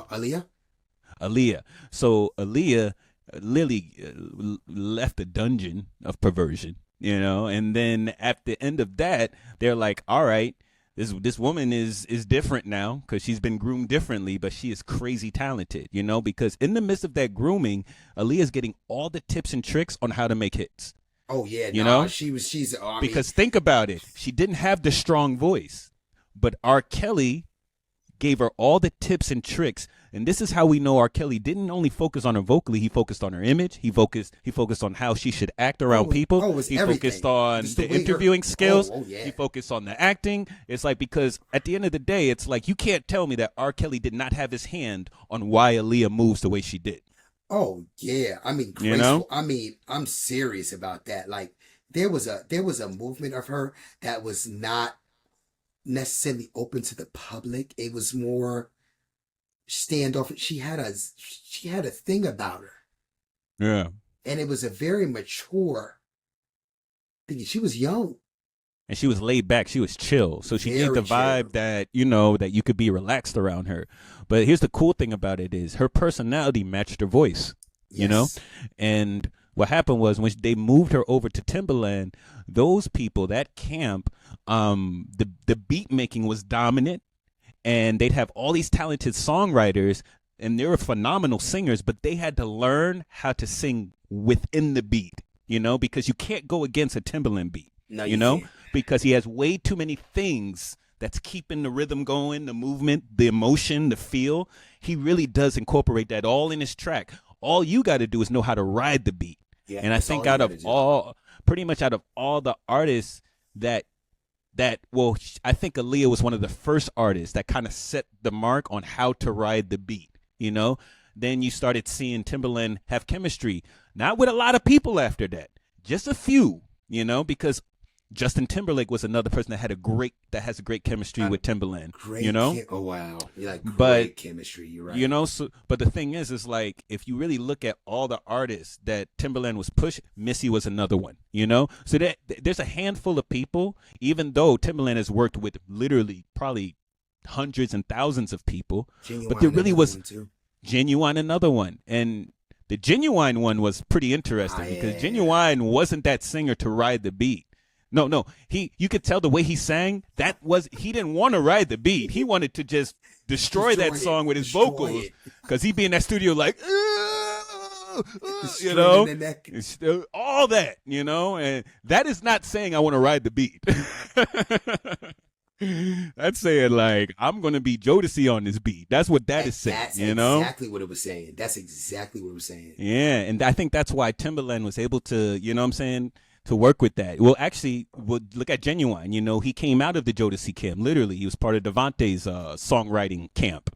Aaliyah. Aaliyah. So Aaliyah Lily left the dungeon of perversion, and then at the end of that, they're like, all right, this woman is different now because she's been groomed differently, but she is crazy talented, because in the midst of that grooming, Aaliyah's getting all the tips and tricks on how to make hits. Oh yeah, she's. Because think about it, she didn't have the strong voice, but R. Kelly gave her all the tips and tricks. And this is how we know R. Kelly didn't only focus on her vocally, he focused on her image. He focused on how she should act around people. He focused on the interviewing skills. Yeah. He focused on the acting. It's like, because at the end of the day, it's like, you can't tell me that R. Kelly did not have his hand on why Aaliyah moves the way she did. Oh yeah. I mean, graceful. I mean, I'm serious about that. Like there was a movement of her that was not necessarily open to the public. It was more standoff. She had a thing about her. Yeah. And it was a very mature thing. She was young. And she was laid back. She was chill. So she gave the vibe that, that you could be relaxed around her. But here's the cool thing about it is her personality matched her voice, And what happened was when they moved her over to Timbaland, those people, that camp, the beat making was dominant. And they'd have all these talented songwriters, and they were phenomenal singers, but they had to learn how to sing within the beat, because you can't go against a Timbaland beat, can't. Because he has way too many things that's keeping the rhythm going, the movement, the emotion, the feel. He really does incorporate that all in his track. All you got to do is know how to ride the beat. Yeah, and I think pretty much out of all the artists I think Aaliyah was one of the first artists that kind of set the mark on how to ride the beat, Then you started seeing Timbaland have chemistry, not with a lot of people after that, just a few, because Justin Timberlake was another person that has a great chemistry with Timbaland. Oh wow, great chemistry. You're right. But the thing is like, if you really look at all the artists that Timbaland was pushing, Missy was another one. So that there's a handful of people. Even though Timbaland has worked with literally probably hundreds and thousands of people, but there really was Genuine, another one, and the Genuine one was pretty interesting because Genuine wasn't that singer to ride the beat. No. You could tell the way he sang, he didn't want to ride the beat. He wanted to just destroy that song with his vocals, because he'd be in that studio like, all that, and that is not saying I want to ride the beat. That's saying like, I'm going to be Jodeci on this beat. That's what that is saying, That's exactly what it was saying. That's exactly what it was saying. Yeah, and I think that's why Timbaland was able to, to work with that. Well, actually, look at Genuine. He came out of the Jodeci camp. Literally, he was part of Devante's songwriting camp.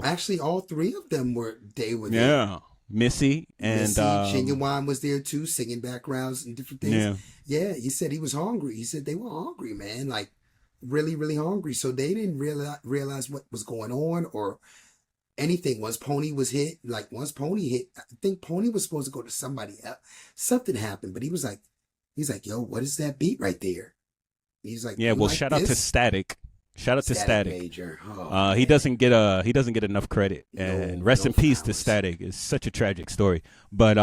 Actually, all three of them were there. Yeah, Missy and Genuine was there too, singing backgrounds and different things. Yeah, he said he was hungry. He said they were hungry, man, like really, really hungry. So they didn't realize what was going on or anything. Once Pony hit, I think Pony was supposed to go to somebody else. Something happened, but he's like, yo, what is that beat right there? He's like, yeah, well, shout out to Static. Shout out to Static. Major. He doesn't get enough credit, and rest in peace to Static. It's such a tragic story, but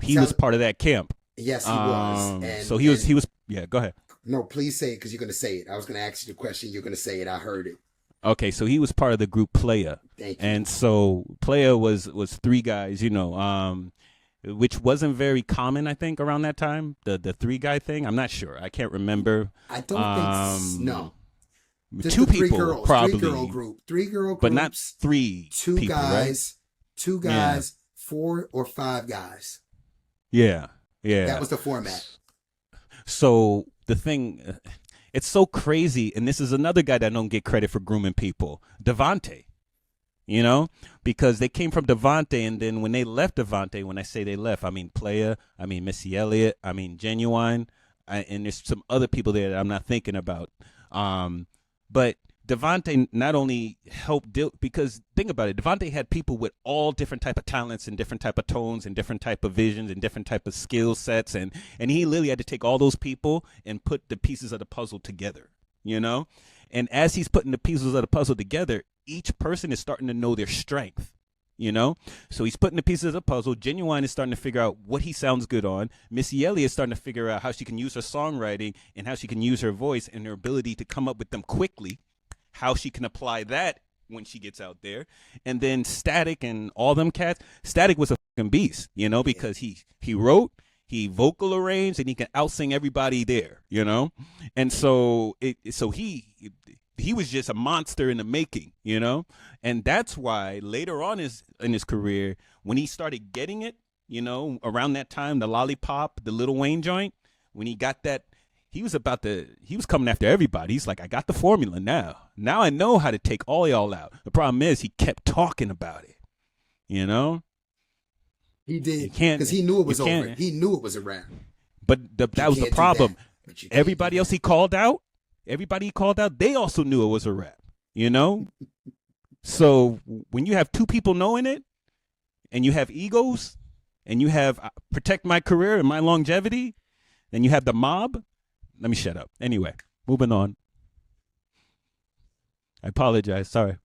he was part of that camp. Yes, he was. He was. Yeah, go ahead. No, please say it, because you're going to say it. I was going to ask you the question. You're going to say it. I heard it. Okay, so he was part of the group Playa. Thank you. And so Playa was three guys, which wasn't very common, I think, around that time. The three-guy thing, I'm not sure. I can't remember. I don't think no. Just two three people, girls, probably. Three-girl groups. But not three two people, guys, right? 2 guys, 4 or 5 guys. Yeah. That was the format. So the thing, it's so crazy, and this is another guy that don't get credit for grooming people, Devante. Because they came from Devante, and then when they left Devante, when I say they left, I mean Playa, I mean Missy Elliott, I mean Genuine, and there's some other people there that I'm not thinking about. But Devante not only helped because think about it, Devante had people with all different type of talents and different type of tones and different type of visions and different type of skill sets, and he literally had to take all those people and put the pieces of the puzzle together, And as he's putting the pieces of the puzzle together, each person is starting to know their strength. You know, so he's putting the pieces of the puzzle. Genuine is starting to figure out what he sounds good on. Missy Elliott is starting to figure out how she can use her songwriting and how she can use her voice and her ability to come up with them quickly, how she can apply that when she gets out there. And then Static and all them cats. Static was a fucking beast, you know, because he wrote, he vocal arranged, and he can outsing everybody there, you know. And so he was just a monster in the making, you know? And that's why later on in his career, when he started getting it, you know, around that time, the Lollipop, the Lil Wayne joint, when he got that, he was coming after everybody. He's like, I got the formula now. Now I know how to take all y'all out. The problem is he kept talking about it, you know? He did, because he knew it was over. He knew it was a wrap. But that was the problem. Everybody else he called out, they also knew it was a rap, you know? So when you have two people knowing it, and you have egos, and you have protect my career and my longevity, then you have the mob. Let me shut up. Anyway, moving on. I apologize. Sorry.